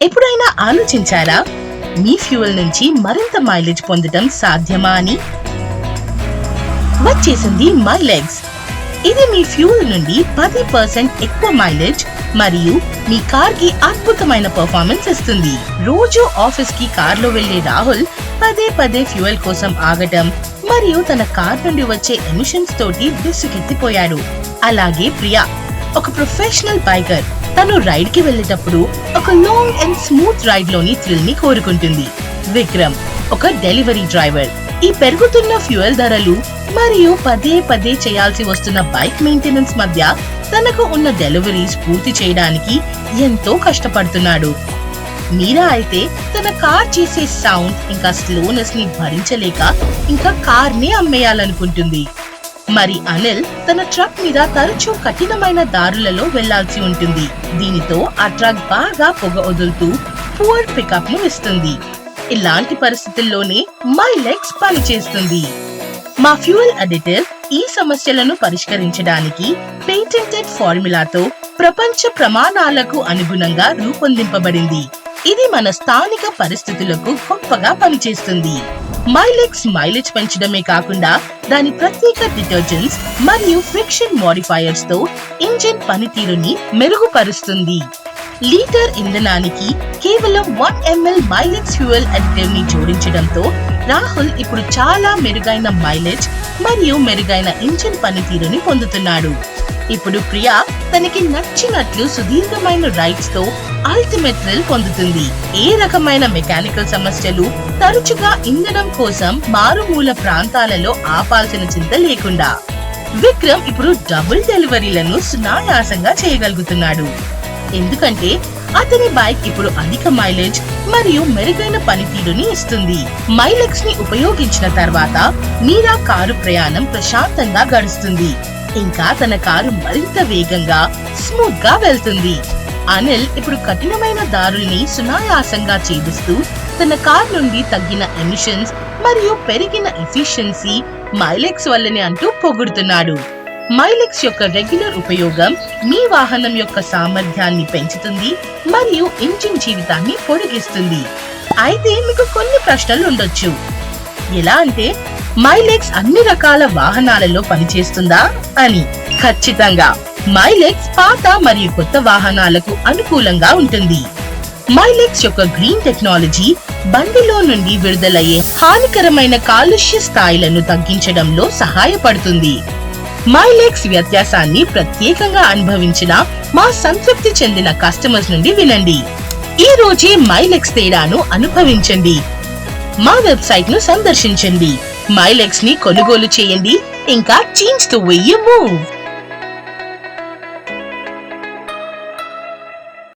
ఎప్పుడైనా ఆలోచించారా మీ ఫ్యూయల్ నుంచి మరింత మైలేజ్ పొందడం సాధ్యమా అని? వచ్చేసింది మైలెక్స్. ఇది మీ ఫ్యూయల్ నుండి 10% ఎక్కువ మైలేజ్ మరియు మీ కార్ కి అద్భుతమైన పర్ఫార్మెన్స్ ఇస్తుంది. రోజు ఆఫీస్ కి కార్ లో వెళ్లే రాహుల్ పదే ఫ్యూయల్ కోసం ఆగటం మరియు తన కార్ నుండి వచ్చే ఎమిషన్స్ తోటి విసుగెత్తిపోయాడు. అలాగే ప్రియా, ఒక ప్రొఫెషనల్ బైకర్, తను రైడ్ కి వెళ్లేటప్పుడు ఒక లాంగ్ అండ్ స్మూత్ రైడ్ లోని థ్రిల్ ని కోరుకుంటుంది. విక్రమ్, ఒక డెలివరీ డ్రైవర్, ఈ పెరుగుతున్న ఫ్యూయల్ ధరలు మరియు పదే చేయాల్సి వస్తున్న బైక్ మెయింటెనెన్స్ మధ్య తనకు ఉన్న డెలివరీస్ పూర్తి చేయడానికి ఎంతో కష్టపడుతున్నాడు. మీరా అయితే తన కార్ చేసే సౌండ్ ఇంకా స్లోనెస్ ని భరించలేక ఇంకా కార్ ని అమ్మేయాలనుకుంటుంది. మరి అనిల్ తన ట్రక్ మీద తరచూ కఠినమైన దారులలో వెళ్లాల్సి ఉంటుంది. దీనితో ఆ ట్రక్ బాగా పొగ వదులుతూ పూర్ పికప్ ను ఇస్తుంది. ఇలాంటి పరిస్థితుల్లోనే మైలెక్స్ పనిచేస్తుంది. మా ఫ్యూయల్ అడిటివ్ ఈ సమస్యలను పరిష్కరించడానికి పేటెంటెడ్ ఫార్ములాతో ప్రపంచ ప్రమాణాలకు అనుగుణంగా రూపొందింపబడింది. ఇది మన స్థానిక పరిస్థితులకు గొప్పగా పనిచేస్తుంది. మైలెక్స్ మైలేజ్ పెంచడమే కాకుండా దాని ప్రత్యేక డిటర్జెంట్స్ మరియు ఫ్రిక్షన్ మోడిఫైయర్స్ తో ఇంజిన్ పనితీరుని మెరుగుపరుస్తుంది. లీటర్ ఇంధనానికి కేవలం 1 ml మైలెక్స్ ఫ్యూయల్ అడిటివ్ ని జోడించడంతో రాహుల్ ఇప్పుడు చాలా మెరుగైన మైలేజ్ మరియు మెరుగైన ఇంజిన్ పనితీరుని పొందుతున్నాడు. ఇప్పుడు ప్రియా తనకి నచ్చినట్లు సుదీర్ఘమైన రైడ్స్ తో అల్టిమేట్ థ్రిల్ పొందుతుంది. ఏ రకమైన మెకానికల్ సమస్యలు, తరచుగా ఇంధనం కోసం మారుమూల ప్రాంతాలలో ఆపాల్సిన చింత లేకుండా విక్రమ్ ఇప్పుడు డబుల్ డెలివరీలను సునాయాసంగా చేయగలుగుతున్నాడు. ఎందుకంటే అతని బైక్ ఇప్పుడు అధిక మైలేజ్ మరియు మెరుగైన పనితీరుని ఇస్తుంది. మైలెక్స్ ని ఉపయోగించిన తర్వాత మీరా కారు ప్రయాణం ప్రశాంతంగా గడుస్తుంది. ఇంకా తన కారు మరింత వేగంగా స్మూత్ గా వెళ్తుంది. అనిల్ ఇప్పుడు కఠినమైన దారుల్ని సునాయాసంగా ఛేదిస్తూ తన కార్ నుండి తగ్గిన ఎమిషన్స్ మరియు పెరిగిన ఎఫిషియన్సీ మైలెక్స్ వల్లనే అంటూ పొగుడుతున్నాడు. మైలెక్స్ యొక్క రెగ్యులర్ ఉపయోగం మీ వాహనం యొక్క సామర్థ్యాన్ని పెంచుతుంది మరియు ఇంజిన్ జీవితాన్ని పొడిగిస్తుంది. అయితే మీకు కొన్ని ప్రశ్నలు ఉండొచ్చు. ఎలా అంటే, మైలెక్స్ అన్ని రకాల వాహనాలలో పనిచేస్తుందా అని? ఖచ్చితంగా. మైలెక్స్ పాత మరియు కొత్త వాహనాలకు అనుకూలంగా ఉంటుంది. మైలెక్స్ యొక్క గ్రీన్ టెక్నాలజీ బండిలో నుండి విడుదలయ్యే హానికరమైన కాలుష్య స్థాయిలను తగ్గించడంలో సహాయపడుతుంది. మైలెక్స్ వ్యత్యాసాన్ని ప్రత్యేకంగా అనుభవించిన మా సంతృప్తి చెందిన కస్టమర్స్ నుండి వినండి. ఈ రోజే మైలెక్స్ తేడాను అనుభవించండి. మా వెబ్సైట్ ను సందర్శించండి, మైలెక్స్ ని కొనుగోలు చేయండి, ఇంకా change the way you move.